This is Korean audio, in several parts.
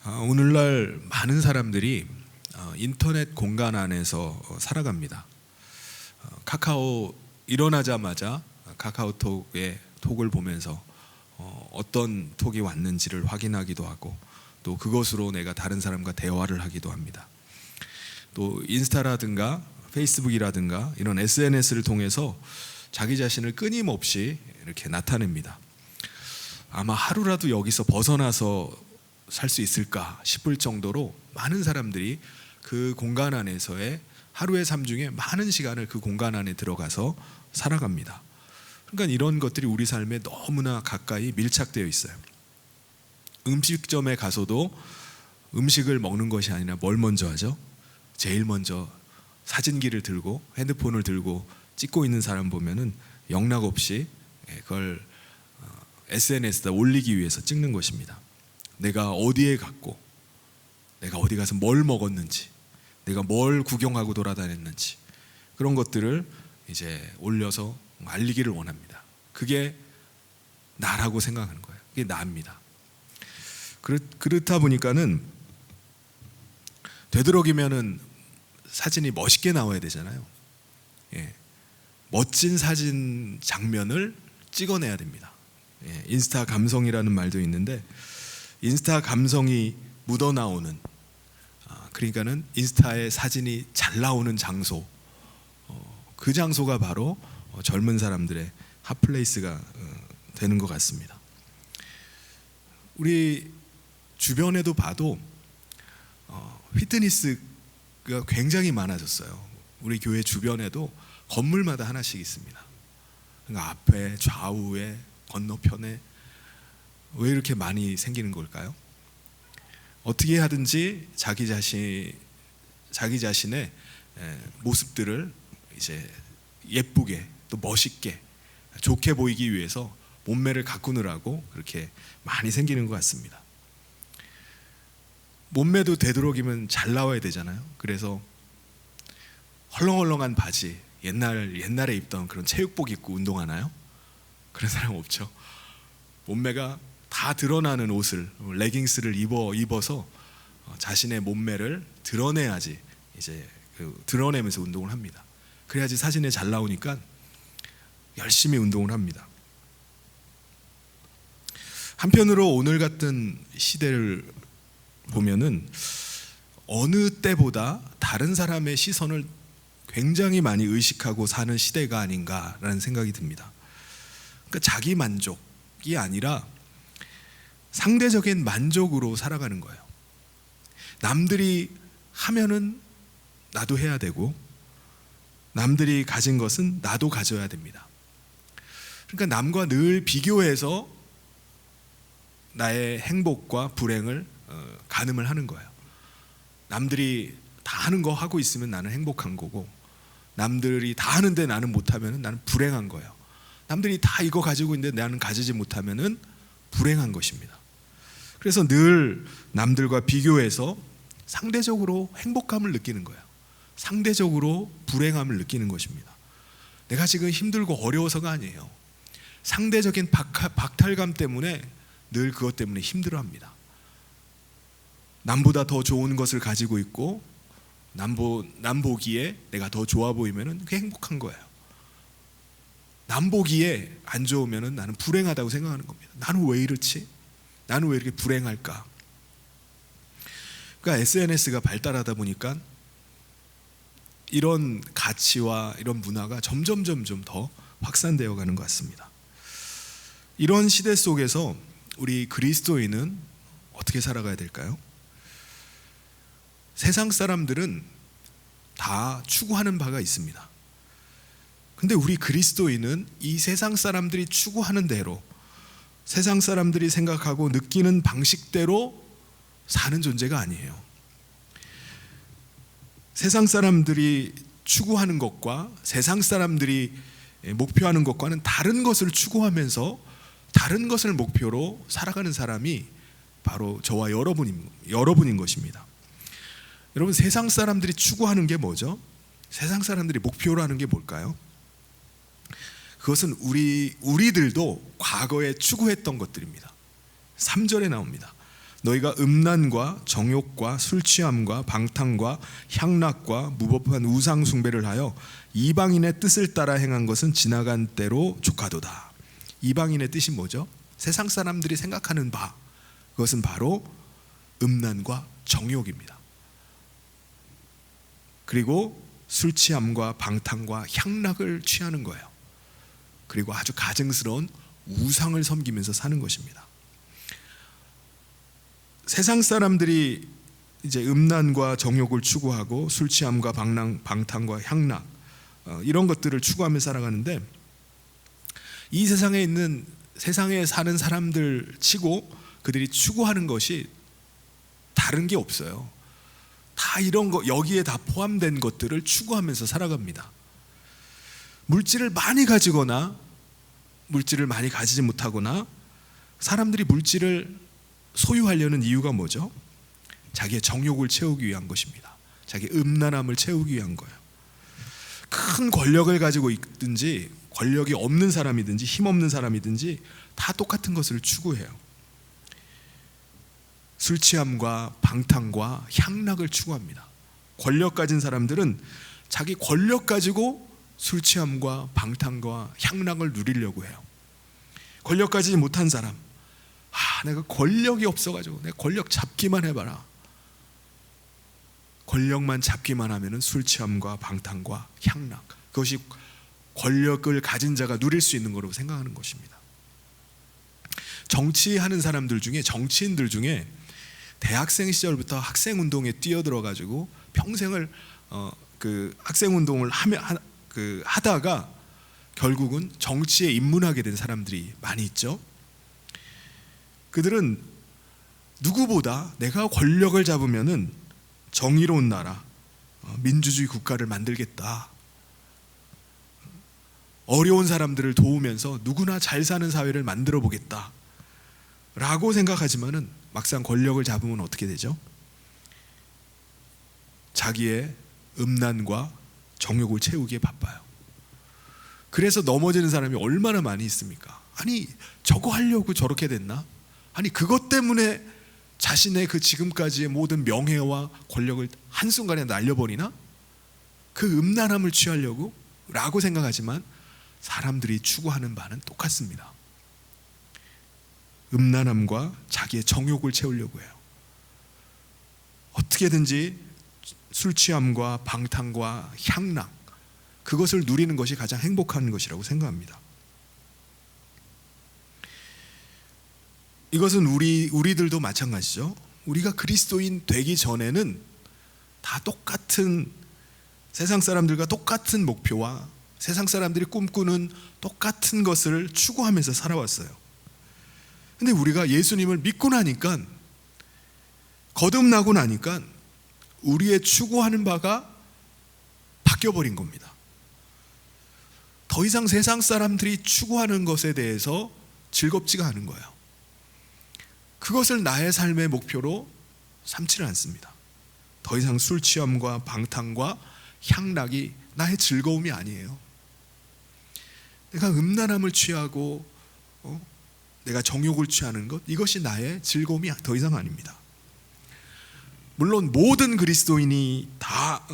오늘날 많은 사람들이 인터넷 공간 안에서 살아갑니다. 카카오 일어나자마자 카카오톡의 톡을 보면서 어떤 톡이 왔는지를 확인하기도 하고, 또 그것으로 내가 다른 사람과 대화를 하기도 합니다. 또 인스타라든가 페이스북이라든가 이런 SNS를 통해서 자기 자신을 끊임없이 이렇게 나타냅니다. 아마 하루라도 여기서 벗어나서 살 수 있을까 싶을 정도로 많은 사람들이 그 공간 안에서의 하루의 삶 중에 많은 시간을 그 공간 안에 들어가서 살아갑니다. 그러니까 이런 것들이 우리 삶에 너무나 가까이 밀착되어 있어요. 음식점에 가서도 음식을 먹는 것이 아니라 뭘 먼저 하죠? 제일 먼저 사진기를 들고 핸드폰을 들고 찍고 있는 사람 보면은 영락없이 그걸 SNS에다 올리기 위해서 찍는 것입니다. 내가 어디에 갔고, 내가 어디 가서 뭘 먹었는지, 내가 뭘 구경하고 돌아다녔는지, 그런 것들을 이제 올려서 알리기를 원합니다. 그게 나라고 생각하는 거예요. 그게 나입니다. 그렇다 보니까는 되도록이면은 사진이 멋있게 나와야 되잖아요. 멋진 사진 장면을 찍어내야 됩니다. 인스타 감성이라는 말도 있는데, 인스타 감성이 묻어나오는, 그러니까는 인스타에 사진이 잘 나오는 장소, 그 장소가 바로 젊은 사람들의 핫플레이스가 되는 것 같습니다. 우리 주변에도 봐도 피트니스가 굉장히 많아졌어요. 우리 교회 주변에도 건물마다 하나씩 있습니다. 그러니까 앞에, 좌우에, 건너편에 왜 이렇게 많이 생기는 걸까요? 어떻게 하든지 자기 자신의 모습들을 이제 예쁘게, 또 멋있게, 좋게 보이기 위해서 몸매를 가꾸느라고 그렇게 많이 생기는 것 같습니다. 몸매도 되도록이면 잘 나와야 되잖아요. 그래서 헐렁헐렁한 바지, 옛날에 입던 그런 체육복 입고 운동하나요? 그런 사람 없죠. 몸매가 다 드러나는 옷을, 레깅스를 입어서 자신의 몸매를 드러내야지, 이제 드러내면서 운동을 합니다. 그래야지 사진에 잘 나오니까 열심히 운동을 합니다. 한편으로 오늘 같은 시대를 보면은 어느 때보다 다른 사람의 시선을 굉장히 많이 의식하고 사는 시대가 아닌가라는 생각이 듭니다. 그러니까 자기 만족이 아니라 상대적인 만족으로 살아가는 거예요. 남들이 하면은 나도 해야 되고, 남들이 가진 것은 나도 가져야 됩니다. 그러니까 남과 늘 비교해서 나의 행복과 불행을 가늠을 하는 거예요. 남들이 다 하는 거 하고 있으면 나는 행복한 거고, 남들이 다 하는데 나는 못하면 나는 불행한 거예요. 남들이 다 이거 가지고 있는데 나는 가지지 못하면 불행한 것입니다. 그래서 늘 남들과 비교해서 상대적으로 행복감을 느끼는 거예요. 상대적으로 불행함을 느끼는 것입니다. 내가 지금 힘들고 어려워서가 아니에요. 상대적인 박탈감 때문에 늘 그것 때문에 힘들어합니다. 남보다 더 좋은 것을 가지고 있고, 남 보기에 내가 더 좋아 보이면 그게 행복한 거예요. 남 보기에 안 좋으면 나는 불행하다고 생각하는 겁니다. 나는 왜 이렇지? 나는 왜 이렇게 불행할까? 그러니까 SNS가 발달하다 보니까 이런 가치와 이런 문화가 점점 더 확산되어 가는 것 같습니다. 이런 시대 속에서 우리 그리스도인은 어떻게 살아가야 될까요? 세상 사람들은 다 추구하는 바가 있습니다. 근데 우리 그리스도인은 이 세상 사람들이 추구하는 대로, 세상 사람들이 생각하고 느끼는 방식대로 사는 존재가 아니에요. 세상 사람들이 추구하는 것과 세상 사람들이 목표하는 것과는 다른 것을 추구하면서 다른 것을 목표로 살아가는 사람이 바로 저와 여러분인 것입니다. 여러분, 세상 사람들이 추구하는 게 뭐죠? 세상 사람들이 목표로 하는 게 뭘까요? 그것은 우리들도 과거에 추구했던 것들입니다. 3절에 나옵니다. 너희가 음란과 정욕과 술 취함과 방탕과 향락과 무법한 우상 숭배를 하여 이방인의 뜻을 따라 행한 것은 지나간 때로 족하도다. 이방인의 뜻이 뭐죠? 세상 사람들이 생각하는 바, 그것은 바로 음란과 정욕입니다. 그리고 술 취함과 방탕과 향락을 취하는 거예요. 그리고 아주 가증스러운 우상을 섬기면서 사는 것입니다. 세상 사람들이 이제 음란과 정욕을 추구하고 술 취함과 방탕과 향락, 이런 것들을 추구하며 살아가는데, 이 세상에 사는 사람들 치고 그들이 추구하는 것이 다른 게 없어요. 다 이런 거, 여기에 다 포함된 것들을 추구하면서 살아갑니다. 물질을 많이 가지거나 물질을 많이 가지지 못하거나, 사람들이 물질을 소유하려는 이유가 뭐죠? 자기의 정욕을 채우기 위한 것입니다. 자기의 음란함을 채우기 위한 거예요. 큰 권력을 가지고 있든지 권력이 없는 사람이든지 힘없는 사람이든지 다 똑같은 것을 추구해요. 술 취함과 방탕과 향락을 추구합니다. 권력 가진 사람들은 자기 권력 가지고 술 취함과 방탕과 향락을 누리려고 해요. 권력 가지지 못한 사람, 내가 권력이 없어가지고 내가 권력 잡기만 해봐라. 권력만 잡기만 하면은 술 취함과 방탕과 향락, 그것이 권력을 가진 자가 누릴 수 있는 거라고 생각하는 것입니다. 정치하는 사람들 중에, 정치인들 중에 대학생 시절부터 학생 운동에 뛰어들어 가지고 평생을 그 학생 운동을 하다가 결국은 정치에 입문하게 된 사람들이 많이 있죠. 그들은 누구보다 내가 권력을 잡으면은 정의로운 나라, 민주주의 국가를 만들겠다, 어려운 사람들을 도우면서 누구나 잘 사는 사회를 만들어 보겠다 라고 생각하지만은 막상 권력을 잡으면 어떻게 되죠? 자기의 음란과 정욕을 채우기에 바빠요. 그래서 넘어지는 사람이 얼마나 많이 있습니까? 아니, 저거 하려고 저렇게 됐나? 아니, 그것 때문에 자신의 그 지금까지의 모든 명예와 권력을 한순간에 날려버리나? 그 음란함을 취하려고? 라고 생각하지만 사람들이 추구하는 바는 똑같습니다. 음란함과 자기의 정욕을 채우려고 해요. 어떻게든지 술 취함과 방탕과 향락, 그것을 누리는 것이 가장 행복한 것이라고 생각합니다. 이것은 우리들도 마찬가지죠. 우리가 그리스도인 되기 전에는 다 똑같은, 세상 사람들과 똑같은 목표와 세상 사람들이 꿈꾸는 똑같은 것을 추구하면서 살아왔어요. 근데 우리가 예수님을 믿고 나니까, 거듭나고 나니까 우리의 추구하는 바가 바뀌어버린 겁니다. 더 이상 세상 사람들이 추구하는 것에 대해서 즐겁지가 않은 거예요. 그것을 나의 삶의 목표로 삼지를 않습니다. 더 이상 술 취함과 방탕과 향락이 나의 즐거움이 아니에요. 내가 음란함을 취하고 내가 정욕을 취하는 것, 이것이 나의 즐거움이 더 이상 아닙니다. 물론 모든 그리스도인이 다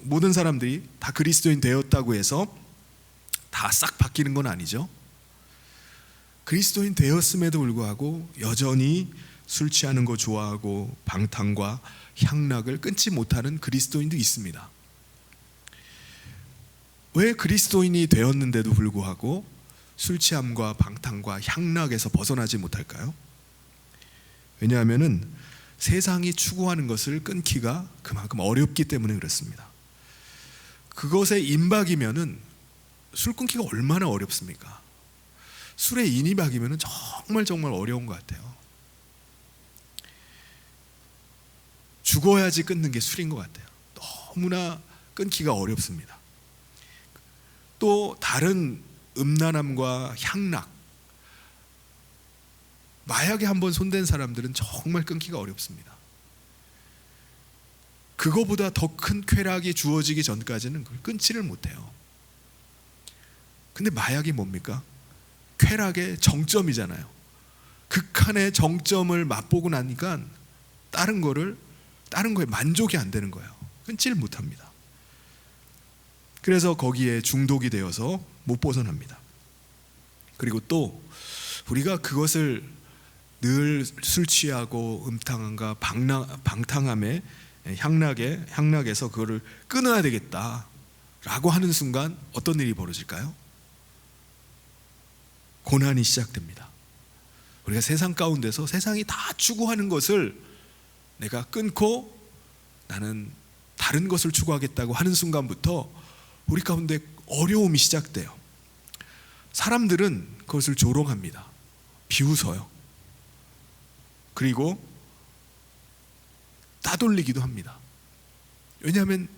모든 사람들이 다 그리스도인 되었다고 해서 다 싹 바뀌는 건 아니죠. 그리스도인 되었음에도 불구하고 여전히 술 취하는 거 좋아하고 방탕과 향락을 끊지 못하는 그리스도인도 있습니다. 왜 그리스도인이 되었는데도 불구하고 술 취함과 방탕과 향락에서 벗어나지 못할까요? 왜냐하면은 세상이 추구하는 것을 끊기가 그만큼 어렵기 때문에 그렇습니다. 그것에 임박이면은 술 끊기가 얼마나 어렵습니까? 술에 인이 박이면은 정말 어려운 것 같아요. 죽어야지 끊는 게 술인 것 같아요. 너무나 끊기가 어렵습니다. 또 다른 음란함과 향락, 마약에 한번 손댄 사람들은 정말 끊기가 어렵습니다. 그거보다 더 큰 쾌락이 주어지기 전까지는 그걸 끊지를 못해요. 근데 마약이 뭡니까? 쾌락의 정점이잖아요. 극한의 정점을 맛보고 나니까 다른 거에 만족이 안 되는 거예요. 끊지를 못합니다. 그래서 거기에 중독이 되어서 못 벗어납니다. 그리고 또 우리가 그것을 늘 술 취하고 음탕함과 방탕함에 향락에서 그거를 끊어야 되겠다라고 하는 순간 어떤 일이 벌어질까요? 고난이 시작됩니다. 우리가 세상 가운데서 세상이 다 추구하는 것을 내가 끊고 나는 다른 것을 추구하겠다고 하는 순간부터 우리 가운데 어려움이 시작돼요. 사람들은 그것을 조롱합니다. 비웃어요. 그리고 따돌리기도 합니다. 왜냐하면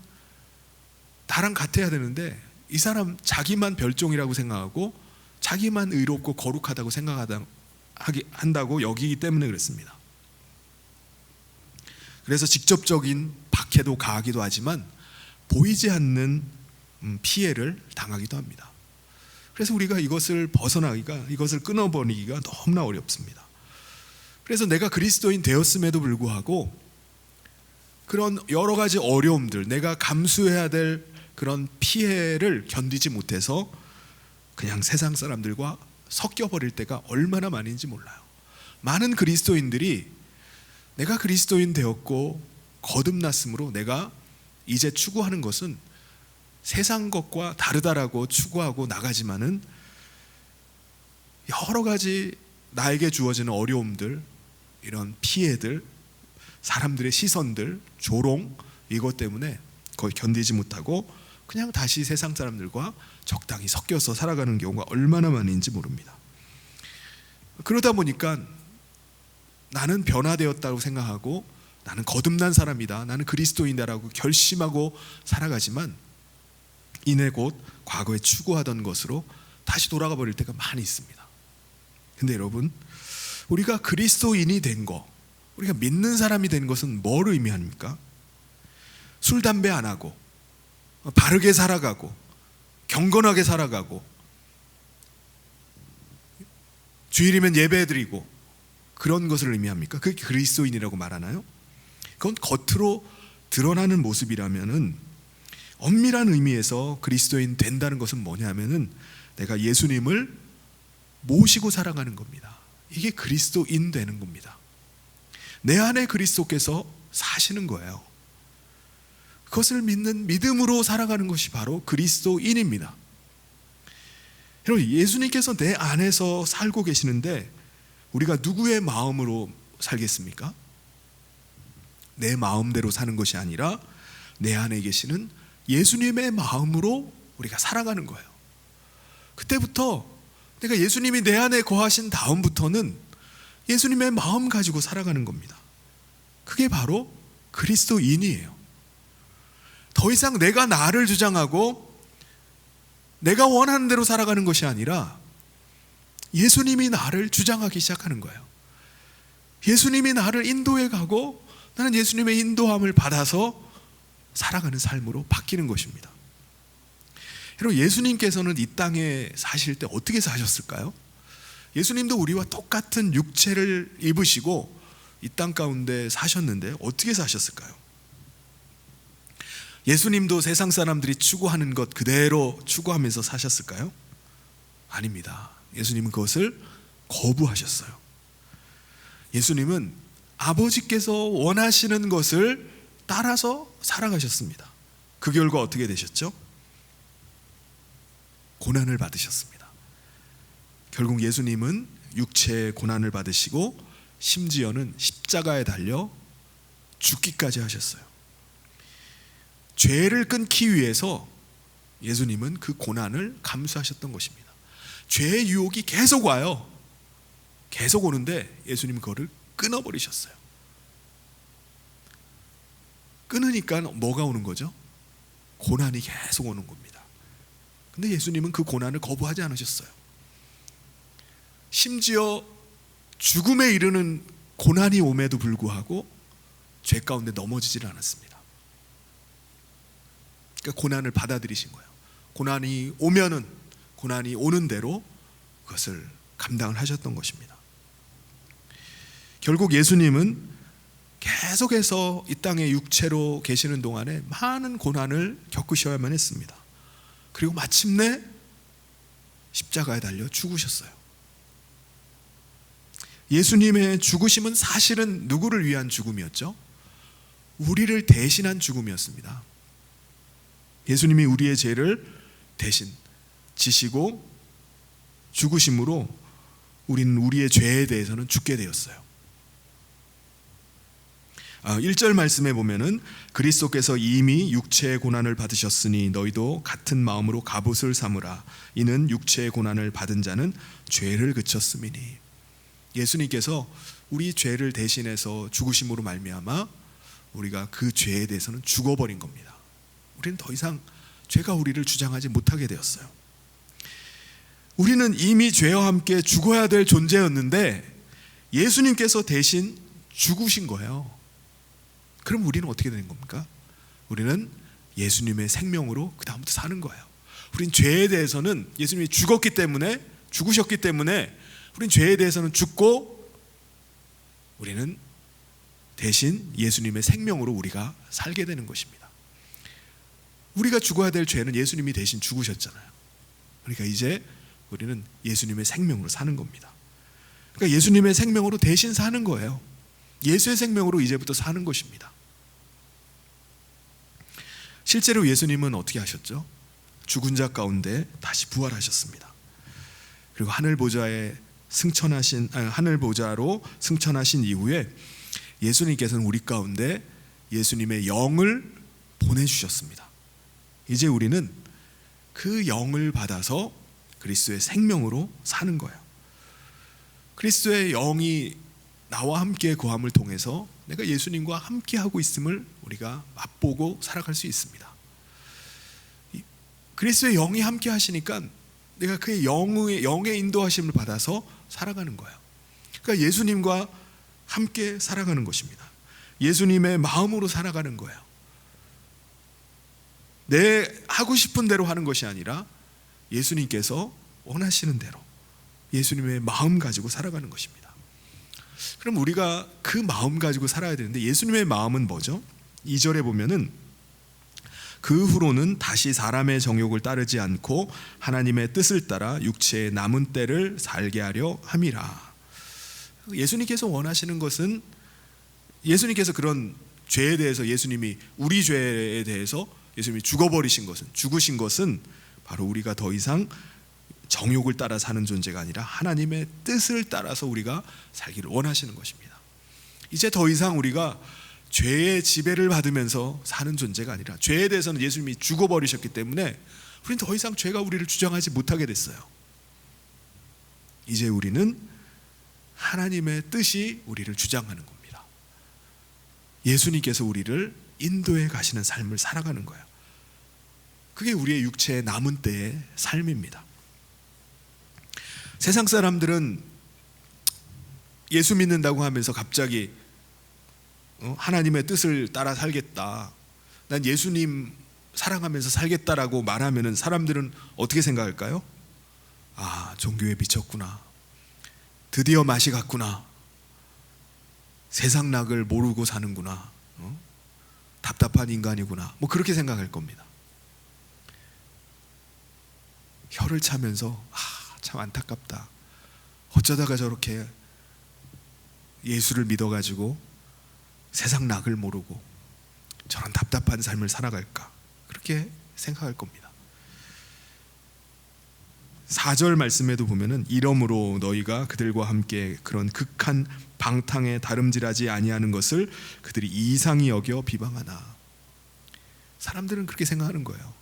나랑 같아야 되는데 이 사람 자기만 별종이라고 생각하고 자기만 의롭고 거룩하다고 한다고 여기기 때문에 그렇습니다. 그래서 직접적인 박해도 가하기도 하지만 보이지 않는 피해를 당하기도 합니다. 그래서 우리가 이것을 이것을 끊어버리기가 너무나 어렵습니다. 그래서 내가 그리스도인 되었음에도 불구하고 그런 여러 가지 어려움들, 내가 감수해야 될 그런 피해를 견디지 못해서 그냥 세상 사람들과 섞여버릴 때가 얼마나 많은지 몰라요. 많은 그리스도인들이 내가 그리스도인 되었고 거듭났으므로 내가 이제 추구하는 것은 세상 것과 다르다라고 추구하고 나가지만은 여러 가지 나에게 주어지는 어려움들, 이런 피해들, 사람들의 시선들, 조롱, 이것 때문에 거의 견디지 못하고 그냥 다시 세상 사람들과 적당히 섞여서 살아가는 경우가 얼마나 많은지 모릅니다. 그러다 보니까 나는 변화되었다고 생각하고 나는 거듭난 사람이다, 나는 그리스도인이다라고 결심하고 살아가지만 이내 곧 과거에 추구하던 것으로 다시 돌아가 버릴 때가 많이 있습니다. 근데 여러분, 우리가 그리스도인이 된 거, 우리가 믿는 사람이 된 것은 뭘 의미합니까? 술, 담배 안 하고 바르게 살아가고 경건하게 살아가고 주일이면 예배드리고 그런 것을 의미합니까? 그게 그리스도인이라고 말하나요? 그건 겉으로 드러나는 모습이라면은 엄밀한 의미에서 그리스도인 된다는 것은 뭐냐면은 내가 예수님을 모시고 살아가는 겁니다. 이게 그리스도인 되는 겁니다. 내 안에 그리스도께서 사시는 거예요. 그것을 믿는 믿음으로 살아가는 것이 바로 그리스도인입니다. 여러분, 예수님께서 내 안에서 살고 계시는데 우리가 누구의 마음으로 살겠습니까? 내 마음대로 사는 것이 아니라 내 안에 계시는 예수님의 마음으로 우리가 살아가는 거예요. 그때부터 내가 예수님이 내 안에 거하신 다음부터는 예수님의 마음 가지고 살아가는 겁니다. 그게 바로 그리스도인이에요. 더 이상 내가 나를 주장하고 내가 원하는 대로 살아가는 것이 아니라 예수님이 나를 주장하기 시작하는 거예요. 예수님이 나를 인도해 가고 나는 예수님의 인도함을 받아서 살아가는 삶으로 바뀌는 것입니다. 여러분, 예수님께서는 이 땅에 사실 때 어떻게 사셨을까요? 예수님도 우리와 똑같은 육체를 입으시고 이 땅 가운데 사셨는데 어떻게 사셨을까요? 예수님도 세상 사람들이 추구하는 것 그대로 추구하면서 사셨을까요? 아닙니다. 예수님은 그것을 거부하셨어요. 예수님은 아버지께서 원하시는 것을 따라서 살아가셨습니다. 그 결과 어떻게 되셨죠? 고난을 받으셨습니다. 결국 예수님은 육체의 고난을 받으시고 심지어는 십자가에 달려 죽기까지 하셨어요. 죄를 끊기 위해서 예수님은 그 고난을 감수하셨던 것입니다. 죄의 유혹이 계속 와요. 계속 오는데 예수님은 그거를 끊어버리셨어요. 끊으니까 뭐가 오는 거죠? 고난이 계속 오는 겁니다. 근데 예수님은 그 고난을 거부하지 않으셨어요. 심지어 죽음에 이르는 고난이 옴에도 불구하고 죄 가운데 넘어지질 않았습니다. 그러니까 고난을 받아들이신 거예요. 고난이 오면은 고난이 오는 대로 그것을 감당을 하셨던 것입니다. 결국 예수님은 계속해서 이 땅에 육체로 계시는 동안에 많은 고난을 겪으셔야만 했습니다. 그리고 마침내 십자가에 달려 죽으셨어요. 예수님의 죽으심은 사실은 누구를 위한 죽음이었죠? 우리를 대신한 죽음이었습니다. 예수님이 우리의 죄를 대신 지시고 죽으심으로 우리는 우리의 죄에 대해서는 죽게 되었어요. 1절 말씀에 보면은 그리스도께서 이미 육체의 고난을 받으셨으니 너희도 같은 마음으로 갑옷을 삼으라. 이는 육체의 고난을 받은 자는 죄를 그쳤음이니. 예수님께서 우리 죄를 대신해서 죽으심으로 말미암아 우리가 그 죄에 대해서는 죽어버린 겁니다. 우리는 더 이상 죄가 우리를 주장하지 못하게 되었어요. 우리는 이미 죄와 함께 죽어야 될 존재였는데 예수님께서 대신 죽으신 거예요. 그럼 우리는 어떻게 되는 겁니까? 우리는 예수님의 생명으로 그 다음부터 사는 거예요. 우린 죄에 대해서는 예수님이 죽으셨기 때문에 우린 죄에 대해서는 죽고 우리는 대신 예수님의 생명으로 우리가 살게 되는 것입니다. 우리가 죽어야 될 죄는 예수님이 대신 죽으셨잖아요. 그러니까 이제 우리는 예수님의 생명으로 사는 겁니다. 그러니까 예수님의 생명으로 대신 사는 거예요. 예수의 생명으로 이제부터 사는 것입니다. 실제로 예수님은 어떻게 하셨죠? 죽은 자 가운데 다시 부활하셨습니다. 그리고 하늘 보좌로 승천하신 이후에 예수님께서는 우리 가운데 예수님의 영을 보내주셨습니다. 이제 우리는 그 영을 받아서 그리스도의 생명으로 사는 거예요. 그리스도의 영이 나와 함께 거함을 통해서 내가 예수님과 함께 하고 있음을 우리가 맛보고 살아갈 수 있습니다. 그리스도의 영이 함께 하시니까 내가 그의 영의 인도하심을 받아서 살아가는 거예요. 그러니까 예수님과 함께 살아가는 것입니다. 예수님의 마음으로 살아가는 거예요. 내 하고 싶은 대로 하는 것이 아니라 예수님께서 원하시는 대로 예수님의 마음 가지고 살아가는 것입니다. 그럼 우리가 그 마음 가지고 살아야 되는데 예수님의 마음은 뭐죠? 2절에 보면은 그 후로는 다시 사람의 정욕을 따르지 않고 하나님의 뜻을 따라 육체의 남은 때를 살게 하려 함이라. 예수님께서 원하시는 것은 예수님께서 그런 죄에 대해서 예수님이 우리 죄에 대해서 예수님이 죽으신 것은 바로 우리가 더 이상 정욕을 따라 사는 존재가 아니라 하나님의 뜻을 따라서 우리가 살기를 원하시는 것입니다. 이제 더 이상 우리가 죄의 지배를 받으면서 사는 존재가 아니라 죄에 대해서는 예수님이 죽어버리셨기 때문에 우리는 더 이상 죄가 우리를 주장하지 못하게 됐어요. 이제 우리는 하나님의 뜻이 우리를 주장하는 겁니다. 예수님께서 우리를 인도해 가시는 삶을 살아가는 거예요. 그게 우리의 육체의 남은 때의 삶입니다. 세상 사람들은 예수 믿는다고 하면서 갑자기 하나님의 뜻을 따라 살겠다, 난 예수님 사랑하면서 살겠다라고 말하면 사람들은 어떻게 생각할까요? 아, 종교에 미쳤구나, 드디어 맛이 갔구나, 세상 낙을 모르고 사는구나, 답답한 인간이구나, 뭐 그렇게 생각할 겁니다. 혀를 차면서 참 안타깝다, 어쩌다가 저렇게 예수를 믿어가지고 세상 낙을 모르고 저런 답답한 삶을 살아갈까, 그렇게 생각할 겁니다. 4절 말씀에도 보면은 이러므로 너희가 그들과 함께 그런 극한 방탕에 다름질하지 아니하는 것을 그들이 이상히 여겨 비방하나. 사람들은 그렇게 생각하는 거예요.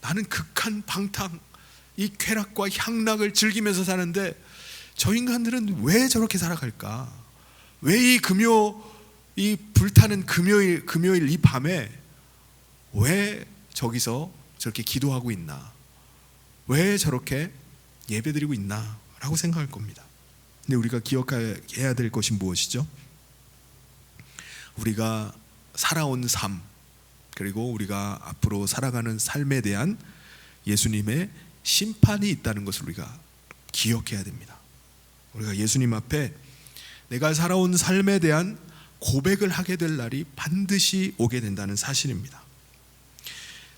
나는 극한 방탕, 이 쾌락과 향락을 즐기면서 사는데 저 인간들은 왜 저렇게 살아갈까? 왜 이 불타는 금요일 이 밤에 왜 저기서 저렇게 기도하고 있나? 왜 저렇게 예배드리고 있나? 라고 생각할 겁니다. 근데 우리가 기억해야 될 것이 무엇이죠? 우리가 살아온 삶, 그리고 우리가 앞으로 살아가는 삶에 대한 예수님의 심판이 있다는 것을 우리가 기억해야 됩니다. 우리가 예수님 앞에 내가 살아온 삶에 대한 고백을 하게 될 날이 반드시 오게 된다는 사실입니다.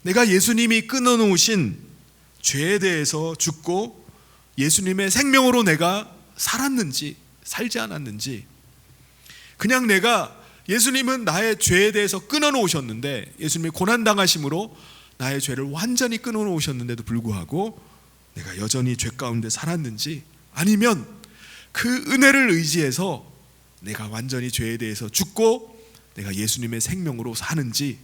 내가 예수님이 끊어놓으신 죄에 대해서 죽고 예수님의 생명으로 내가 살았는지 살지 않았는지, 그냥 내가 예수님은 나의 죄에 대해서 끊어놓으셨는데, 예수님이 고난당하심으로 나의 죄를 완전히 끊어놓으셨는데도 불구하고 내가 여전히 죄 가운데 살았는지, 아니면 그 은혜를 의지해서 내가 완전히 죄에 대해서 죽고 내가 예수님의 생명으로 사는지,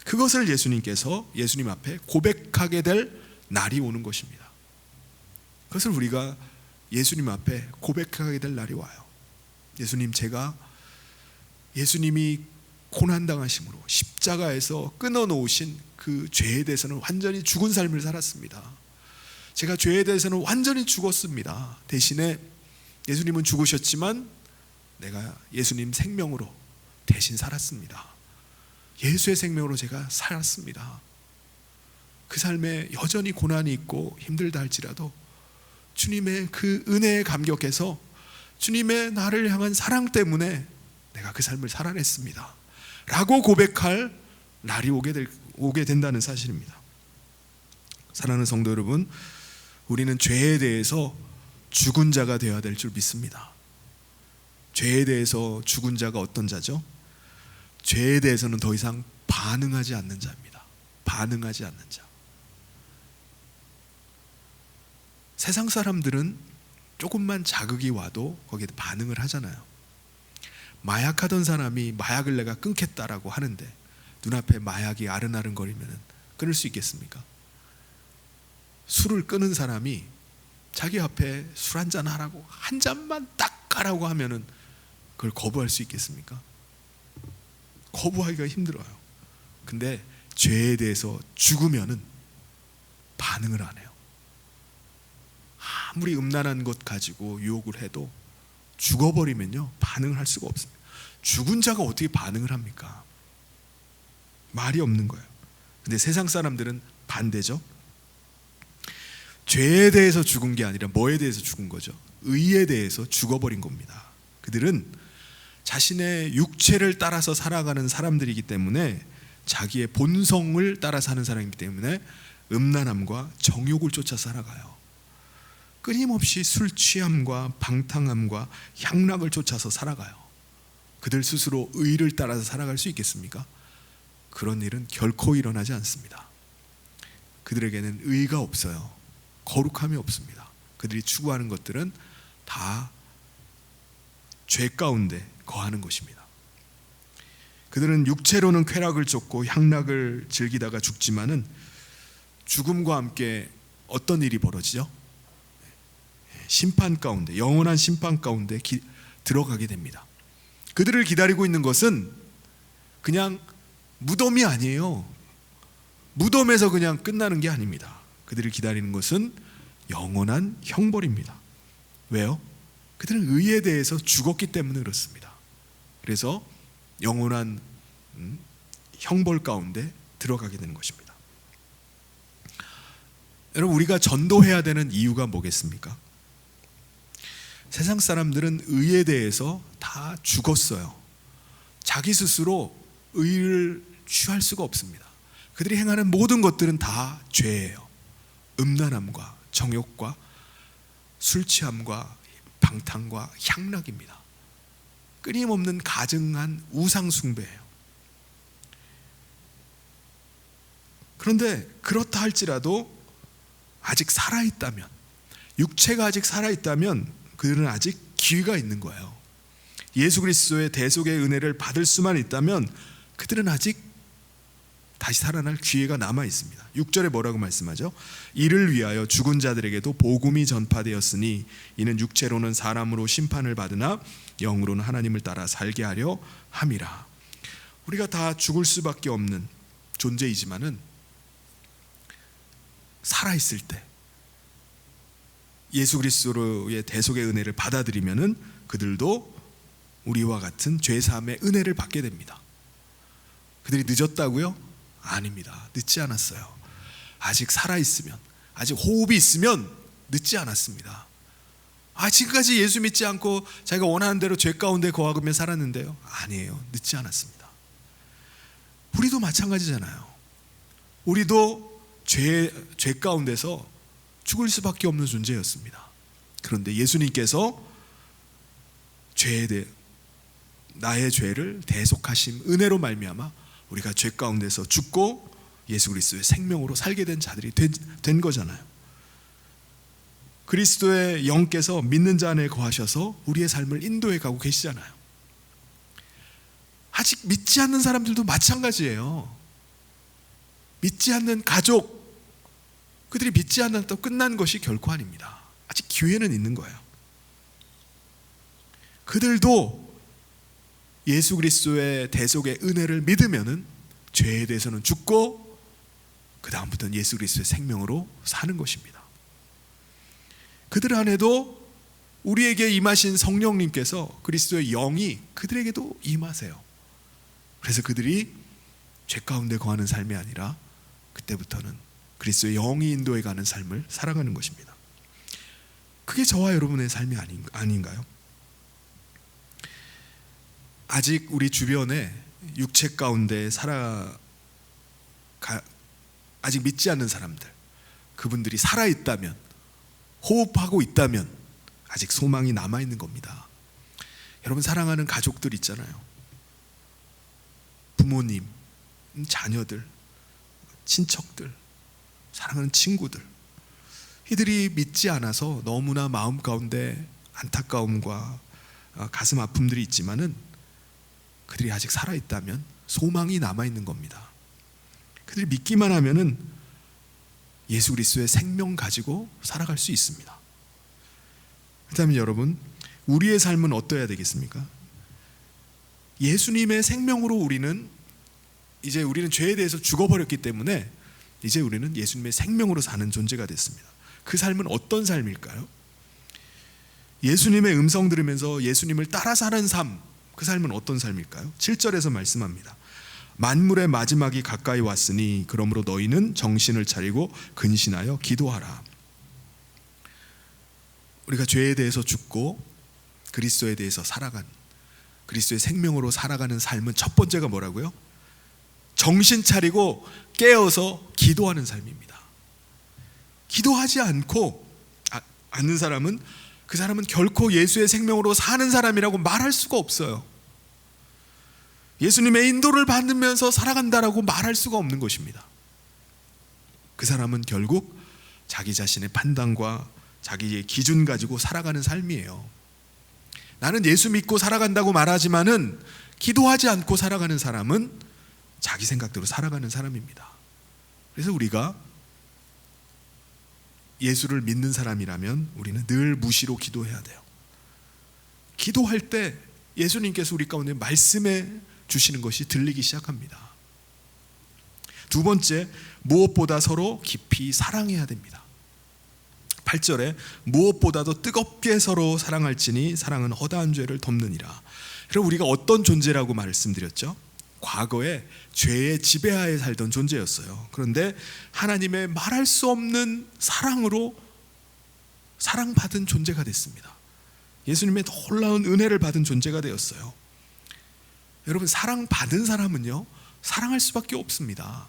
그것을 예수님께서 예수님 앞에 고백하게 될 날이 오는 것입니다. 그것을 우리가 예수님 앞에 고백하게 될 날이 와요. 예수님, 제가 예수님이 고난당하심으로 십자가에서 끊어놓으신 그 죄에 대해서는 완전히 죽은 삶을 살았습니다. 제가 죄에 대해서는 완전히 죽었습니다. 대신에 예수님은 죽으셨지만 내가 예수님 생명으로 대신 살았습니다. 예수의 생명으로 제가 살았습니다. 그 삶에 여전히 고난이 있고 힘들다 할지라도 주님의 그 은혜에 감격해서 주님의 나를 향한 사랑 때문에 내가 그 삶을 살아냈습니다 라고 고백할 날이 오게 된다는 사실입니다. 사랑하는 성도 여러분, 우리는 죄에 대해서 죽은 자가 되어야 될 줄 믿습니다. 죄에 대해서 죽은 자가 어떤 자죠? 죄에 대해서는 더 이상 반응하지 않는 자입니다. 반응하지 않는 자. 세상 사람들은 조금만 자극이 와도 거기에 반응을 하잖아요. 마약하던 사람이 마약을 내가 끊겠다라고 하는데 눈앞에 마약이 아른아른거리면 끊을 수 있겠습니까? 술을 끊은 사람이 자기 앞에 술 한잔 하라고, 한 잔만 딱 가라고 하면은 그걸 거부할 수 있겠습니까? 거부하기가 힘들어요. 근데 죄에 대해서 죽으면은 반응을 안 해요. 아무리 음란한 것 가지고 유혹을 해도 죽어버리면요 반응을 할 수가 없습니다. 죽은 자가 어떻게 반응을 합니까? 말이 없는 거예요. 근데 세상 사람들은 반대죠. 죄에 대해서 죽은 게 아니라 뭐에 대해서 죽은 거죠? 의에 대해서 죽어버린 겁니다. 그들은 자신의 육체를 따라서 살아가는 사람들이기 때문에, 자기의 본성을 따라 사는 사람이기 때문에 음란함과 정욕을 쫓아 살아가요. 끊임없이 술 취함과 방탕함과 향락을 쫓아서 살아가요. 그들 스스로 의를 따라서 살아갈 수 있겠습니까? 그런 일은 결코 일어나지 않습니다. 그들에게는 의가 없어요. 거룩함이 없습니다. 그들이 추구하는 것들은 다 죄 가운데 거하는 것입니다. 그들은 육체로는 쾌락을 쫓고 향락을 즐기다가 죽지만은 죽음과 함께 어떤 일이 벌어지죠? 심판 가운데, 영원한 심판 가운데 들어가게 됩니다. 그들을 기다리고 있는 것은 그냥 무덤이 아니에요. 무덤에서 그냥 끝나는 게 아닙니다. 그들을 기다리는 것은 영원한 형벌입니다. 왜요? 그들은 의에 대해서 죽었기 때문에 그렇습니다. 그래서 영원한 형벌 가운데 들어가게 되는 것입니다. 여러분, 우리가 전도해야 되는 이유가 뭐겠습니까? 세상 사람들은 의에 대해서 다 죽었어요. 자기 스스로 의를 취할 수가 없습니다. 그들이 행하는 모든 것들은 다 죄예요. 음란함과 정욕과 술 취함과 방탕과 향락입니다. 끊임없는 가증한 우상 숭배예요. 그런데 그렇다 할지라도 아직 살아있다면, 육체가 아직 살아있다면 그들은 아직 기회가 있는 거예요. 예수 그리스도의 대속의 은혜를 받을 수만 있다면 그들은 아직 다시 살아날 기회가 남아 있습니다. 6절에 뭐라고 말씀하죠? 이를 위하여 죽은 자들에게도 복음이 전파되었으니 이는 육체로는 사람으로 심판을 받으나 영으로는 하나님을 따라 살게 하려 함이라. 우리가 다 죽을 수밖에 없는 존재이지만은 살아있을 때 예수 그리스도의 대속의 은혜를 받아들이면은 그들도 우리와 같은 죄사함의 은혜를 받게 됩니다. 그들이 늦었다고요? 아닙니다. 늦지 않았어요. 아직 살아있으면, 아직 호흡이 있으면 늦지 않았습니다. 지금까지 예수 믿지 않고 자기가 원하는 대로 죄 가운데 거하며 살았는데요. 아니에요. 늦지 않았습니다. 우리도 마찬가지잖아요. 우리도 죄 가운데서 죽을 수밖에 없는 존재였습니다. 그런데 예수님께서 나의 죄를 대속하심 은혜로 말미암아 우리가 죄 가운데서 죽고 예수 그리스도의 생명으로 살게 된 자들이 된 거잖아요. 그리스도의 영께서 믿는 자 안에 거하셔서 우리의 삶을 인도해 가고 계시잖아요. 아직 믿지 않는 사람들도 마찬가지예요. 믿지 않는 가족, 그들이 믿지 않는다고 끝난 것이 결코 아닙니다. 아직 기회는 있는 거예요. 그들도 예수 그리스도의 대속의 은혜를 믿으면은 죄에 대해서는 죽고 그 다음부터는 예수 그리스도의 생명으로 사는 것입니다. 그들 안에도 우리에게 임하신 성령님께서 그리스도의 영이 그들에게도 임하세요. 그래서 그들이 죄 가운데 거하는 삶이 아니라 그때부터는 그리스도의 영이 인도해 가는 삶을 살아가는 것입니다. 그게 저와 여러분의 삶이 아닌가요? 아직 우리 주변에 육체 가운데 아직 믿지 않는 사람들, 그분들이 살아있다면, 호흡하고 있다면 아직 소망이 남아있는 겁니다. 여러분, 사랑하는 가족들 있잖아요. 부모님, 자녀들, 친척들, 사랑하는 친구들, 이들이 믿지 않아서 너무나 마음 가운데 안타까움과 가슴 아픔들이 있지만은 그들이 아직 살아있다면 소망이 남아있는 겁니다. 그들이 믿기만 하면은 예수 그리스도의 생명 가지고 살아갈 수 있습니다. 그렇다면 여러분, 우리의 삶은 어떠해야 되겠습니까? 예수님의 생명으로 우리는 죄에 대해서 죽어버렸기 때문에 이제 우리는 예수님의 생명으로 사는 존재가 됐습니다. 그 삶은 어떤 삶일까요? 예수님의 음성 들으면서 예수님을 따라 사는 삶, 그 삶은 어떤 삶일까요? 7절에서 말씀합니다. 만물의 마지막이 가까이 왔으니 그러므로 너희는 정신을 차리고 근신하여 기도하라. 우리가 죄에 대해서 죽고 그리스도에 대해서 그리스도의 생명으로 살아가는 삶은 첫 번째가 뭐라고요? 정신 차리고 깨어서 기도하는 삶입니다. 기도하지 않는 사람은 그 사람은 결코 예수의 생명으로 사는 사람이라고 말할 수가 없어요. 예수님의 인도를 받으면서 살아간다라고 말할 수가 없는 것입니다. 그 사람은 결국 자기 자신의 판단과 자기의 기준 가지고 살아가는 삶이에요. 나는 예수 믿고 살아간다고 말하지만은 기도하지 않고 살아가는 사람은 자기 생각대로 살아가는 사람입니다. 그래서 우리가 예수를 믿는 사람이라면 우리는 늘 무시로 기도해야 돼요. 기도할 때 예수님께서 우리 가운데 말씀해 주시는 것이 들리기 시작합니다. 두 번째, 무엇보다 서로 깊이 사랑해야 됩니다. 8절에 무엇보다도 뜨겁게 서로 사랑할지니 사랑은 허다한 죄를 덮느니라. 그럼 우리가 어떤 존재라고 말씀드렸죠? 과거에 죄의 지배하에 살던 존재였어요. 그런데 하나님의 말할 수 없는 사랑으로 사랑받은 존재가 됐습니다. 예수님의 놀라운 은혜를 받은 존재가 되었어요. 여러분, 사랑받은 사람은요, 사랑할 수밖에 없습니다.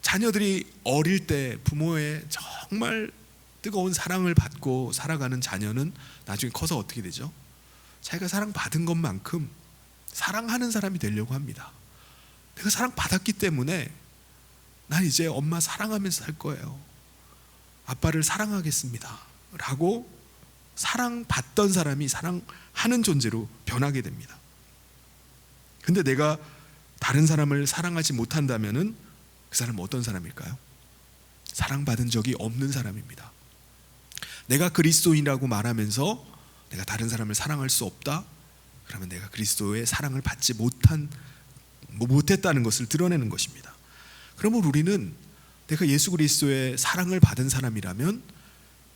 자녀들이 어릴 때 부모의 정말 뜨거운 사랑을 받고 살아가는 자녀는 나중에 커서 어떻게 되죠? 자기가 사랑받은 것만큼 사랑하는 사람이 되려고 합니다. 내가 사랑받았기 때문에 난 이제 엄마 사랑하면서 살 거예요. 아빠를 사랑하겠습니다 라고 사랑받던 사람이 사랑하는 존재로 변하게 됩니다. 근데 내가 다른 사람을 사랑하지 못한다면은 그 사람은 어떤 사람일까요? 사랑받은 적이 없는 사람입니다. 내가 그리스도인이라고 말하면서 내가 다른 사람을 사랑할 수 없다? 그러면 내가 그리스도의 사랑을 받지 못했다는 것을 드러내는 것입니다. 그러면 우리는 내가 예수 그리스도의 사랑을 받은 사람이라면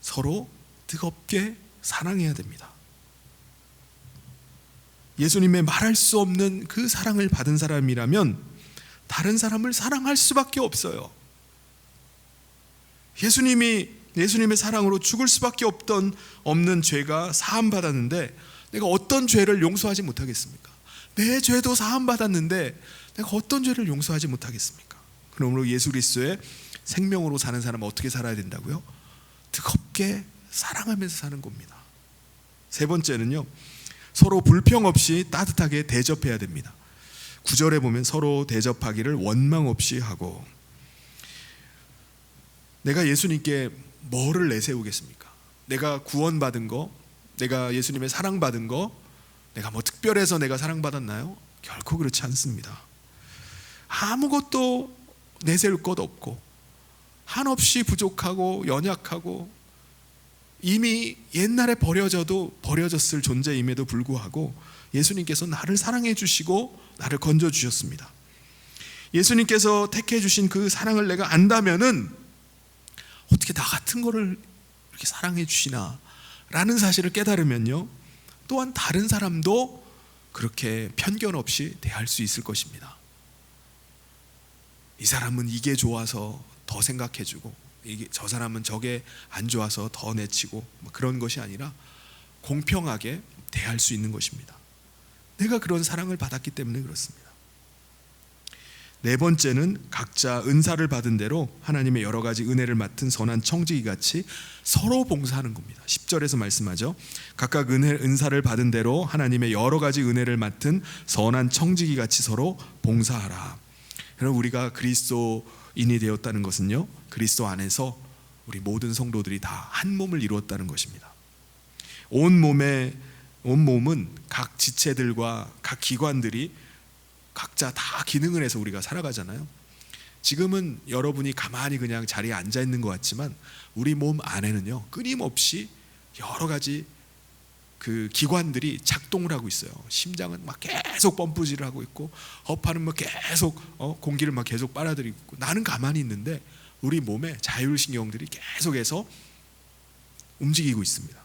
서로 뜨겁게 사랑해야 됩니다. 예수님의 말할 수 없는 그 사랑을 받은 사람이라면 다른 사람을 사랑할 수밖에 없어요. 예수님의 사랑으로 죽을 수밖에 없는 죄가 사함 받았는데 내가 어떤 죄를 용서하지 못하겠습니까? 내 죄도 사함 받았는데 내가 어떤 죄를 용서하지 못하겠습니까? 그러므로 예수 그리스도의 생명으로 사는 사람은 어떻게 살아야 된다고요? 뜨겁게 사랑하면서 사는 겁니다. 세 번째는요, 서로 불평 없이 따뜻하게 대접해야 됩니다. 9절에 보면 서로 대접하기를 원망 없이 하고. 내가 예수님께 뭐를 내세우겠습니까? 내가 구원받은 거, 내가 예수님의 사랑받은 거, 내가 뭐 특별해서 내가 사랑받았나요? 결코 그렇지 않습니다. 아무것도 내세울 것 없고 한없이 부족하고 연약하고 이미 옛날에 버려졌을 존재임에도 불구하고 예수님께서 나를 사랑해 주시고 나를 건져 주셨습니다. 예수님께서 택해 주신 그 사랑을 내가 안다면은 어떻게 나 같은 거를 이렇게 사랑해 주시나 라는 사실을 깨달으면요, 또한 다른 사람도 그렇게 편견 없이 대할 수 있을 것입니다. 이 사람은 이게 좋아서 더 생각해주고 저 사람은 저게 안 좋아서 더 내치고 그런 것이 아니라 공평하게 대할 수 있는 것입니다. 내가 그런 사랑을 받았기 때문에 그렇습니다. 네 번째는 각자 은사를 받은 대로 하나님의 여러 가지 은혜를 맡은 선한 청지기 같이 서로 봉사하는 겁니다. 10절에서 말씀하죠. 각각 은사를 받은 대로 하나님의 여러 가지 은혜를 맡은 선한 청지기 같이 서로 봉사하라. 여러분, 우리가 그리스도인이 되었다는 것은요, 그리스도 안에서 우리 모든 성도들이 다 한 몸을 이루었다는 것입니다. 온 몸은 각 지체들과 각 기관들이 각자 다 기능을 해서 우리가 살아가잖아요. 지금은 여러분이 가만히 그냥 자리에 앉아 있는 것 같지만 우리 몸 안에는요, 끊임없이 여러 가지 그 기관들이 작동을 하고 있어요. 심장은 막 계속 펌프질을 하고 있고, 허파는 막 계속 공기를 막 계속 빨아들이고 있고, 나는 가만히 있는데 우리 몸에 자율신경들이 계속해서 움직이고 있습니다.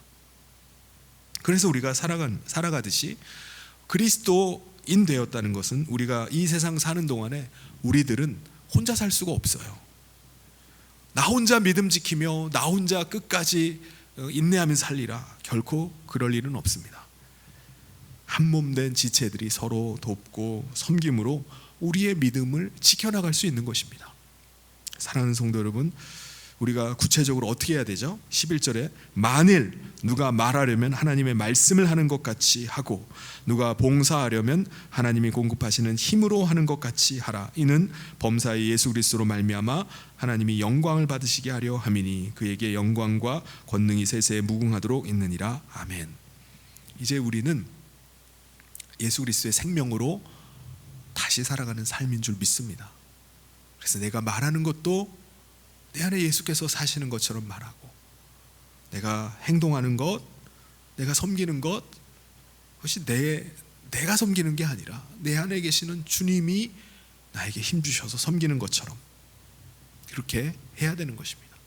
그래서 우리가 살아가듯이 그리스도인 되었다는 것은 우리가 이 세상 사는 동안에 우리들은 혼자 살 수가 없어요. 나 혼자 믿음 지키며 나 혼자 끝까지 인내하면서 살리라, 결코 그럴 일은 없습니다. 한 몸 된 지체들이 서로 돕고 섬김으로 우리의 믿음을 지켜나갈 수 있는 것입니다. 사랑하는 성도 여러분, 우리가 구체적으로 어떻게 해야 되죠? 11절에 만일 누가 말하려면 하나님의 말씀을 하는 것 같이 하고 누가 봉사하려면 하나님이 공급하시는 힘으로 하는 것 같이 하라. 이는 범사의 예수 그리스도로 말미암아 하나님이 영광을 받으시게 하려 함이니 그에게 영광과 권능이 세세에 무궁하도록 있느니라. 아멘. 이제 우리는 예수 그리스도의 생명으로 다시 살아가는 삶인 줄 믿습니다. 그래서 내가 말하는 것도 내 안에 예수께서 사시는 것처럼 말하고, 내가 행동하는 것, 내가 섬기는 것, 그것이 내가 섬기는 게 아니라 내 안에 계시는 주님이 나에게 힘 주셔서 섬기는 것처럼 그렇게 해야 되는 것입니다.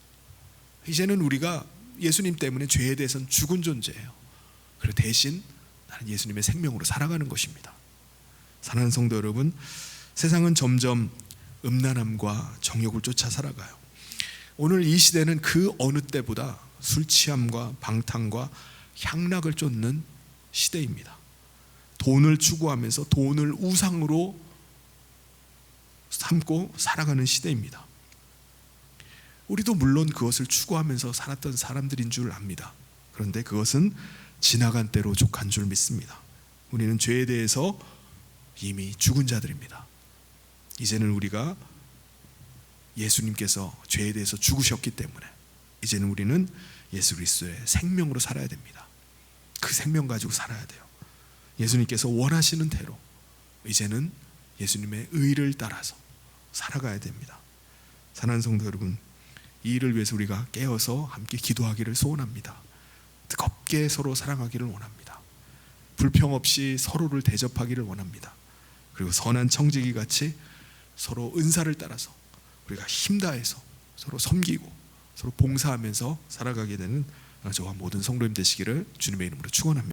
이제는 우리가 예수님 때문에 죄에 대해서는 죽은 존재예요. 그리고 대신 나는 예수님의 생명으로 살아가는 것입니다. 사랑하는 성도 여러분, 세상은 점점 음란함과 정욕을 쫓아 살아가요. 오늘 이 시대는 그 어느 때보다 술 취함과 방탕과 향락을 쫓는 시대입니다. 돈을 추구하면서 돈을 우상으로 삼고 살아가는 시대입니다. 우리도 물론 그것을 추구하면서 살았던 사람들인 줄 압니다. 그런데 그것은 지나간 때로 족한 줄 믿습니다. 우리는 죄에 대해서 이미 죽은 자들입니다. 이제는 우리가 예수님께서 죄에 대해서 죽으셨기 때문에 이제는 우리는 예수 그리스도의 생명으로 살아야 됩니다. 그 생명 가지고 살아야 돼요. 예수님께서 원하시는 대로 이제는 예수님의 의를 따라서 살아가야 됩니다. 사랑하는 성도 여러분, 이 일을 위해서 우리가 깨어서 함께 기도하기를 소원합니다. 뜨겁게 서로 사랑하기를 원합니다. 불평 없이 서로를 대접하기를 원합니다. 그리고 선한 청지기 같이 서로 은사를 따라서 우리가 힘다해서 서로 섬기고 서로 봉사하면서 살아가게 되는 저와 모든 성도님 되시기를 주님의 이름으로 축원합니다.